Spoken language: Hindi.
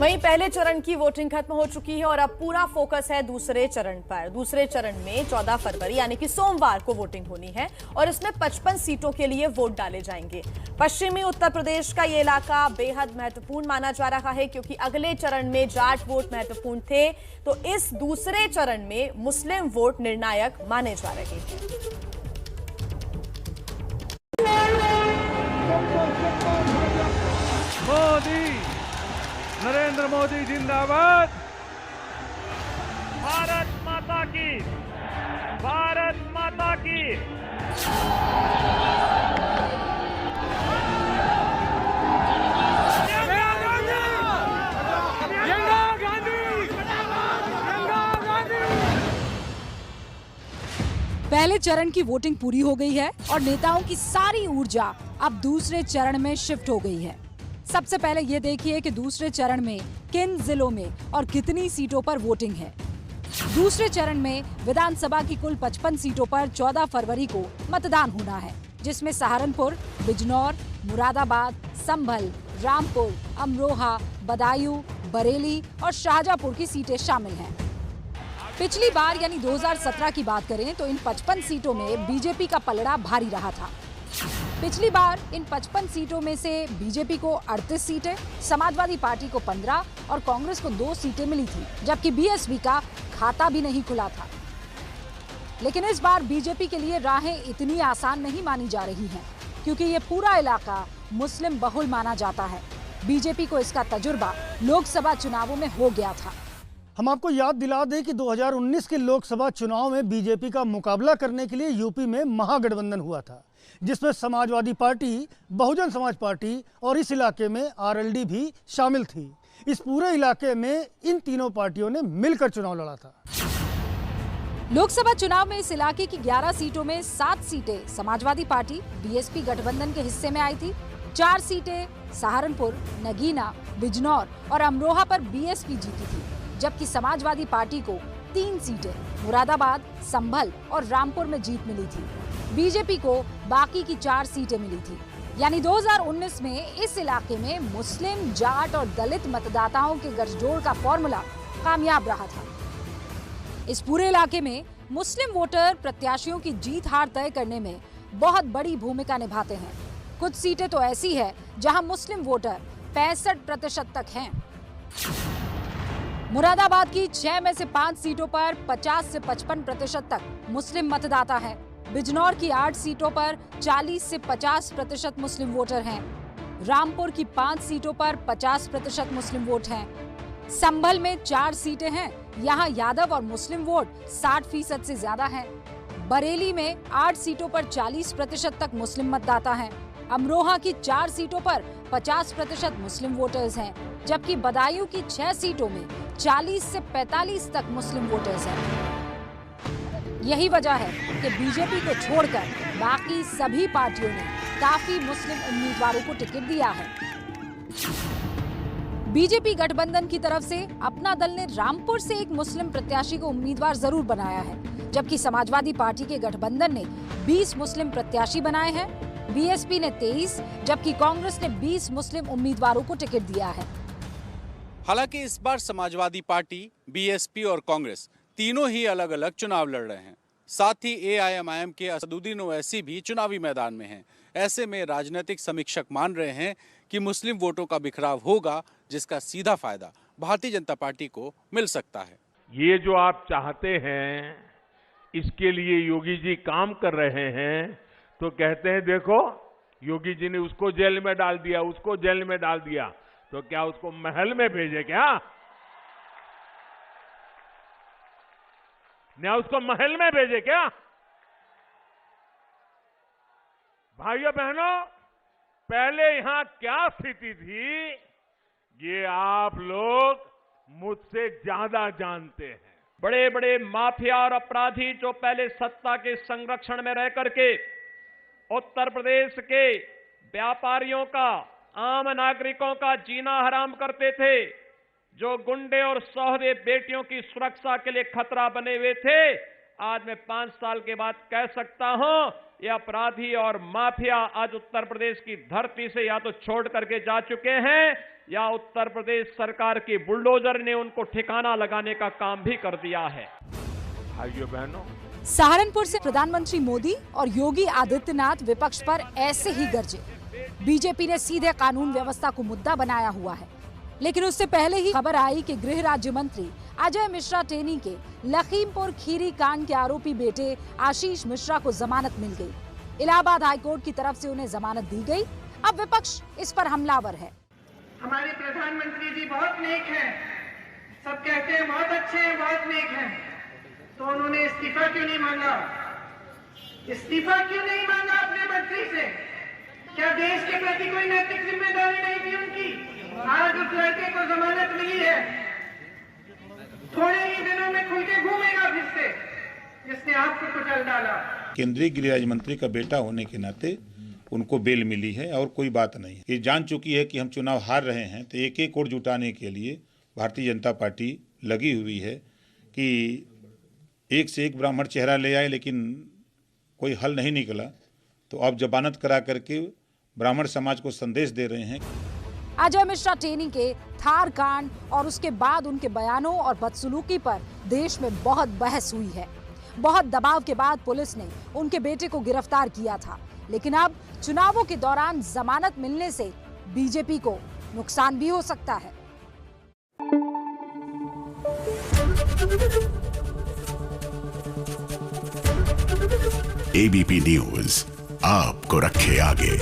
वहीं पहले चरण की वोटिंग खत्म हो चुकी है और अब पूरा फोकस है दूसरे चरण पर। दूसरे चरण में 14 फरवरी यानी कि सोमवार को वोटिंग होनी है और इसमें 55 सीटों के लिए वोट डाले जाएंगे। पश्चिमी उत्तर प्रदेश का ये इलाका बेहद महत्वपूर्ण माना जा रहा है क्योंकि अगले चरण में जाट वोट महत्वपूर्ण थे, तो इस दूसरे चरण में मुस्लिम वोट निर्णायक माने जा रहे हैं। मोदी, नरेंद्र मोदी जिंदाबाद। भारत माता की, भारत माता की। पहले चरण की वोटिंग पूरी हो गई है और नेताओं की सारी ऊर्जा अब दूसरे चरण में शिफ्ट हो गई है। सबसे पहले ये देखिए कि दूसरे चरण में किन जिलों में और कितनी सीटों पर वोटिंग है। दूसरे चरण में विधानसभा की कुल 55 सीटों पर 14 फरवरी को मतदान होना है, जिसमें सहारनपुर, बिजनौर, मुरादाबाद, संभल, रामपुर, अमरोहा, बदायूं, बरेली और शाहजहांपुर की सीटें शामिल हैं। पिछली बार यानी 2017 की बात करें तो इन 55 सीटों में बीजेपी का पलड़ा भारी रहा था। पिछली बार इन 55 सीटों में से बीजेपी को 38 सीटें, समाजवादी पार्टी को 15 और कांग्रेस को 2 सीटें मिली थी, जबकि बीएसपी का खाता भी नहीं खुला था। लेकिन इस बार बीजेपी के लिए राहें इतनी आसान नहीं मानी जा रही हैं, क्योंकि ये पूरा इलाका मुस्लिम बहुल माना जाता है। बीजेपी को इसका तजुर्बा लोकसभा चुनावों में हो गया था। हम आपको याद दिला दें कि 2019 के लोकसभा चुनाव में बीजेपी का मुकाबला करने के लिए यूपी में महागठबंधन हुआ था, जिसमें समाजवादी पार्टी, बहुजन समाज पार्टी और इस इलाके में आरएलडी भी शामिल थी। इस पूरे इलाके में इन तीनों पार्टियों ने मिलकर चुनाव लड़ा था। लोकसभा चुनाव में इस इलाके की 11 सीटों में 7 सीटें समाजवादी पार्टी बीएसपी गठबंधन के हिस्से में आई थी। 4 सीटें सहारनपुर, नगीना, बिजनौर और अमरोहा पर बीएसपी जीती थी, जबकि समाजवादी पार्टी को 3 सीटें मुरादाबाद, संभल और रामपुर में जीत मिली थी। बीजेपी को बाकी की 4 सीटें मिली थी। यानी 2019 में इस इलाके में मुस्लिम, जाट और दलित मतदाताओं के गठजोड़ का फॉर्मूला कामयाब रहा था। इस पूरे इलाके में मुस्लिम वोटर प्रत्याशियों की जीत हार तय करने में बहुत बड़ी भूमिका निभाते हैं। कुछ सीटें तो ऐसी है जहां मुस्लिम वोटर 65% तक हैं। मुरादाबाद की 6 में से 5 सीटों पर 50 से 55% तक मुस्लिम मतदाता हैं। बिजनौर की 8 सीटों पर 40 से 50% मुस्लिम वोटर हैं। रामपुर की 5 सीटों पर 50% मुस्लिम वोट हैं। संभल में 4 सीटें हैं, यहाँ यादव और मुस्लिम वोट 60% से ज्यादा हैं। बरेली में 8 सीटों पर 40% तक मुस्लिम मतदाता हैं। अमरोहा की 4 सीटों पर 50% मुस्लिम वोटर्स हैं, जबकि बदायूं की 6 सीटों में 40 से 45 तक मुस्लिम वोटर्स हैं। यही वजह है कि बीजेपी को छोड़कर बाकी सभी पार्टियों ने काफी मुस्लिम उम्मीदवारों को टिकट दिया है। बीजेपी गठबंधन की तरफ से अपना दल ने रामपुर से एक मुस्लिम प्रत्याशी को उम्मीदवार जरूर बनाया है, जबकि समाजवादी पार्टी के गठबंधन ने 20 मुस्लिम प्रत्याशी बनाए हैं। बीएसपी ने 23, जबकि कांग्रेस ने 20 मुस्लिम उम्मीदवारों को टिकट दिया है। हालांकि इस बार समाजवादी पार्टी, बीएसपी और कांग्रेस तीनों ही अलग अलग चुनाव लड़ रहे हैं। साथ ही एआईएमआईएम के असदुद्दीन ओवैसी भी चुनावी मैदान में हैं। ऐसे में राजनीतिक समीक्षक मान रहे हैं कि मुस्लिम वोटों का बिखराव होगा, जिसका सीधा फायदा भारतीय जनता पार्टी को मिल सकता है। ये जो आप चाहते हैं, इसके लिए योगी जी काम कर रहे हैं, तो कहते हैं देखो योगी जी ने उसको जेल में डाल दिया, उसको जेल में डाल दिया, तो क्या उसको महल में भेजे क्या? क्या उसको महल में भेजे क्या? भाइयों बहनों, पहले यहां क्या स्थिति थी, ये आप लोग मुझसे ज्यादा जानते हैं। बड़े बड़े माफिया और अपराधी जो पहले सत्ता के संरक्षण में रह करके उत्तर प्रदेश के व्यापारियों का, आम नागरिकों का जीना हराम करते थे, जो गुंडे और सौदे बेटियों की सुरक्षा के लिए खतरा बने हुए थे, आज मैं 5 साल के बाद कह सकता हूं ये अपराधी और माफिया आज उत्तर प्रदेश की धरती से या तो छोड़ करके जा चुके हैं या उत्तर प्रदेश सरकार के बुलडोजर ने उनको ठिकाना लगाने का काम भी कर दिया है। भाइयों बहनों, सहारनपुर से प्रधानमंत्री मोदी और योगी आदित्यनाथ विपक्ष पर ऐसे ही गरजे। बीजेपी ने सीधे कानून व्यवस्था को मुद्दा बनाया हुआ है, लेकिन उससे पहले ही खबर आई कि गृह राज्य मंत्री अजय मिश्रा टेनी के लखीमपुर खीरी कांड के आरोपी बेटे आशीष मिश्रा को जमानत मिल गई। इलाहाबाद हाईकोर्ट की तरफ से उन्हें जमानत दी गई। अब विपक्ष इस पर हमलावर है। हमारे प्रधानमंत्री जी बहुत नेक हैं, सब कहते हैं बहुत अच्छे हैं, बहुत नेक हैं, तो उन्होंने इस्तीफा क्यों नहीं मांगा? इस्तीफा क्यों नहीं मांगा अपने मंत्री से? क्या देश के प्रति कोई नैतिक जिम्मेदारी नहीं थी उनकी? आज उस लड़के को जमानत मिली है, थोड़े ही दिनों में खुल के घूमेगा फिर से, जिसने आपको कुचल डाला। केंद्रीय गृह राज्य मंत्री का बेटा होने के नाते उनको बेल मिली है और कोई बात नहीं है। ये जान चुकी है कि हम चुनाव हार रहे हैं, तो एक एक वोट जुटाने के लिए भारतीय जनता पार्टी लगी हुई है कि एक से एक ब्राह्मण चेहरा ले आए, लेकिन कोई हल नहीं निकला। तो अब जमानत करा करके ब्राह्मण समाज को संदेश दे रहे हैं। अजय मिश्रा टेनी के थार कांड और उसके बाद उनके बयानों और बदसलूकी पर देश में बहुत बहस हुई है। बहुत दबाव के बाद पुलिस ने उनके बेटे को गिरफ्तार किया था, लेकिन अब चुनावों के दौरान जमानत मिलने से बीजेपी को नुकसान भी हो सकता है। एबीपी न्यूज आपको रखे आगे।